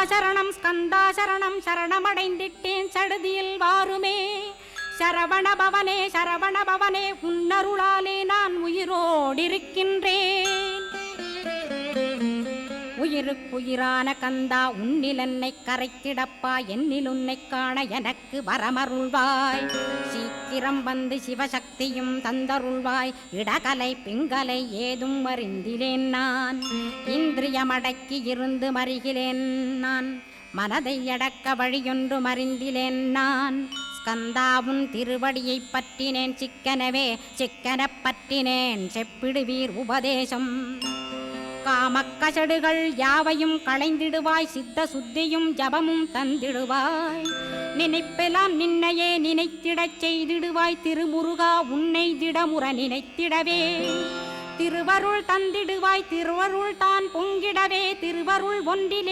ஸ்கந்தாசரணம் சரணமடைந்திட்டேன் சடுதியில் வாருமே. சரவணபவனே சரவணபவனே உன்னருளாலே நான் உயிரோடிருக்கின்றேன். உயிருக்குயிரான கந்தா உன்னில் என்னை கரைத்திடப்பா, என்னில் உன்னை காண எனக்கு வரமருள்வாய். சீக்கிரம் வந்து சிவசக்தியும் தந்தருள்வாய். இடகலை பிங்கலை ஏதும் அறிந்திலேன் நான். இந்திரியமடக்கி இருந்து மறிகிலேன் நான். மனதை அடக்க வழியொன்று மறிந்திலேன் நான். ஸ்கந்தாவும் திருவடியை பற்றினேன் சிக்கனவே சிக்கனப் பற்றினேன். செப்பிடுவீர் உபதேசம். காமக்கசடுகள் யாவையும் களைந்திடுவாய். சித்த சுத்தியும் ஜபமும் தந்திடுவாய். நினைப்பெல்லாம் நின்னையே நினைத்திடச் செய்திடுவாய். திருமுருகா உன்னை திடமுற நினைத்திடவே திருவருள் தந்திடுவாய். திருவருள் தான் பொங்கிடவே திருவருள் ஒன்றிலே